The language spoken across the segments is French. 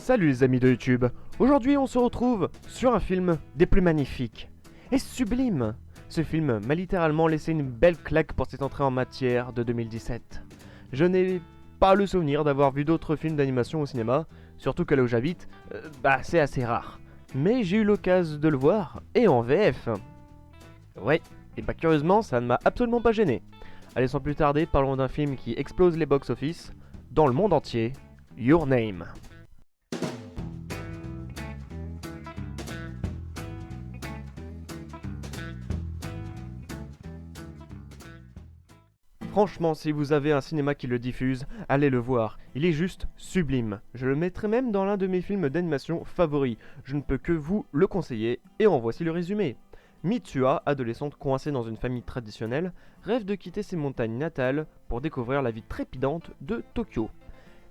Salut les amis de YouTube. Aujourd'hui on se retrouve sur un film des plus magnifiques et sublimes. Ce film m'a littéralement laissé une belle claque pour cette entrée en matière de 2017. Je n'ai pas le souvenir d'avoir vu d'autres films d'animation au cinéma, surtout que là où j'habite, c'est assez rare. Mais j'ai eu l'occasion de le voir, et en VF. Ouais, et curieusement ça ne m'a absolument pas gêné. Allez, sans plus tarder, parlons d'un film qui explose les box-office dans le monde entier, Your Name. Franchement, si vous avez un cinéma qui le diffuse, allez le voir. Il est juste sublime. Je le mettrai même dans l'un de mes films d'animation favoris. Je ne peux que vous le conseiller, et en voici le résumé. Mitsuha, adolescente coincée dans une famille traditionnelle, rêve de quitter ses montagnes natales pour découvrir la vie trépidante de Tokyo.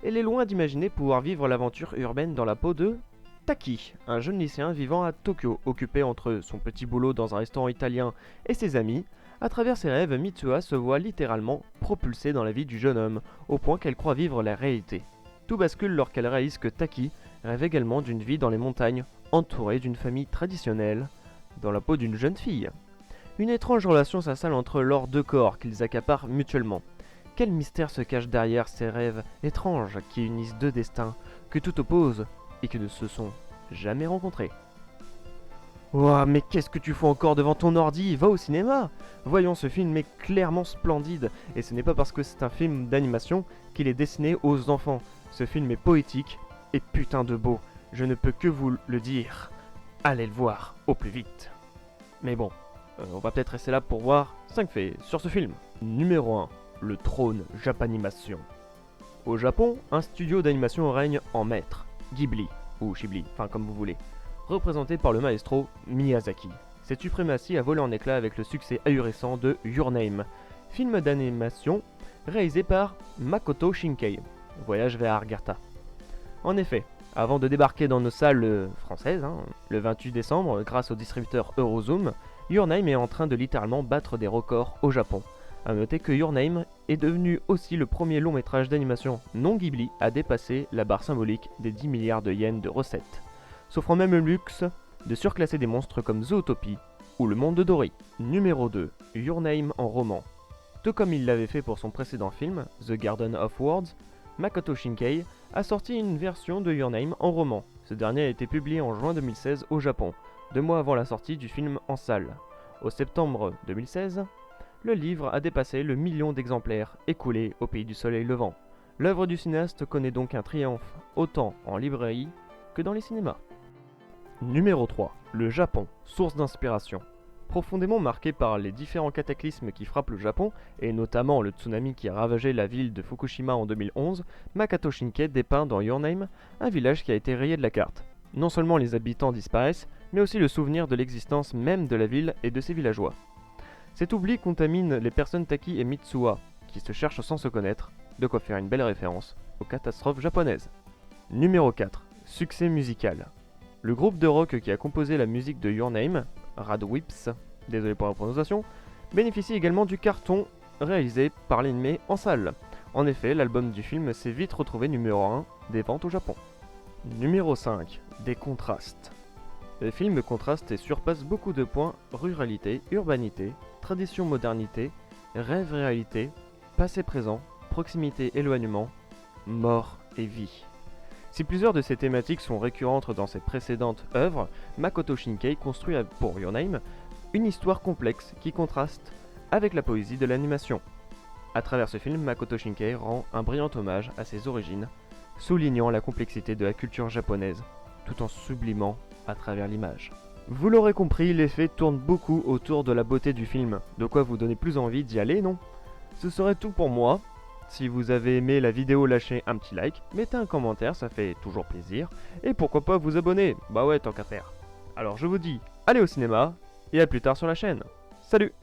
Elle est loin d'imaginer pouvoir vivre l'aventure urbaine dans la peau de Taki, un jeune lycéen vivant à Tokyo, occupé entre son petit boulot dans un restaurant italien et ses amis. À travers ses rêves, Mitsuha se voit littéralement propulsée dans la vie du jeune homme, au point qu'elle croit vivre la réalité. Tout bascule lorsqu'elle réalise que Taki rêve également d'une vie dans les montagnes, entourée d'une famille traditionnelle, dans la peau d'une jeune fille. Une étrange relation s'installe entre leurs deux corps qu'ils accaparent mutuellement. Quel mystère se cache derrière ces rêves étranges qui unissent deux destins que tout oppose et qui ne se sont jamais rencontrés? Ouah, mais qu'est-ce que tu fais encore devant ton ordi? Va au cinéma! Voyons, ce film est clairement splendide, et ce n'est pas parce que c'est un film d'animation qu'il est destiné aux enfants. Ce film est poétique et putain de beau, je ne peux que vous le dire. Allez le voir au plus vite. Mais bon, on va peut-être rester là pour voir 5 faits sur ce film. Numéro 1. Le trône Japanimation. Au Japon, un studio d'animation règne en maître, Ghibli, ou Ghibli, enfin comme vous voulez, représenté par le maestro Miyazaki. Cette suprématie a volé en éclats avec le succès ahurissant de Your Name, film d'animation réalisé par Makoto Shinkai, Voyage vers Agartha. En effet, avant de débarquer dans nos salles françaises, le 28 décembre, grâce au distributeur Eurozoom, Your Name est en train de littéralement battre des records au Japon. A noter que Your Name est devenu aussi le premier long métrage d'animation non Ghibli à dépasser la barre symbolique des 10 milliards de yens de recettes, s'offrant même le luxe de surclasser des monstres comme Zootopie ou le monde de Dory. Numéro 2. Your Name en roman. Tout comme il l'avait fait pour son précédent film, The Garden of Words, Makoto Shinkai a sorti une version de Your Name en roman. Ce dernier a été publié en juin 2016 au Japon, 2 mois avant la sortie du film en salle. Au septembre 2016, le livre a dépassé le million d'exemplaires écoulés au pays du soleil levant. L'œuvre du cinéaste connaît donc un triomphe autant en librairie que dans les cinémas. Numéro 3. Le Japon, source d'inspiration. Profondément marqué par les différents cataclysmes qui frappent le Japon, et notamment le tsunami qui a ravagé la ville de Fukushima en 2011, Makoto Shinkai dépeint dans Your Name un village qui a été rayé de la carte. Non seulement les habitants disparaissent, mais aussi le souvenir de l'existence même de la ville et de ses villageois. Cet oubli contamine les personnes Taki et Mitsuha, qui se cherchent sans se connaître, de quoi faire une belle référence aux catastrophes japonaises. Numéro 4. Succès musical. Le groupe de rock qui a composé la musique de Your Name, Radwimps, désolé pour la prononciation, bénéficie également du carton réalisé par l'anime en salle. En effet, l'album du film s'est vite retrouvé numéro 1 des ventes au Japon. Numéro 5. Des contrastes. Le film contraste et surpasse beaucoup de points ruralité, urbanité, tradition modernité, rêve réalité, passé présent, proximité éloignement, mort et vie. Si plusieurs de ces thématiques sont récurrentes dans ses précédentes œuvres, Makoto Shinkai construit pour Your Name une histoire complexe qui contraste avec la poésie de l'animation. À travers ce film, Makoto Shinkai rend un brillant hommage à ses origines, soulignant la complexité de la culture japonaise, tout en sublimant à travers l'image. Vous l'aurez compris, les faits tournent beaucoup autour de la beauté du film, de quoi vous donner plus envie d'y aller, non? Ce serait tout pour moi. Si vous avez aimé la vidéo, lâchez un petit like, mettez un commentaire, ça fait toujours plaisir, et pourquoi pas vous abonner, bah ouais, tant qu'à faire. Alors je vous dis, allez au cinéma, et à plus tard sur la chaîne. Salut!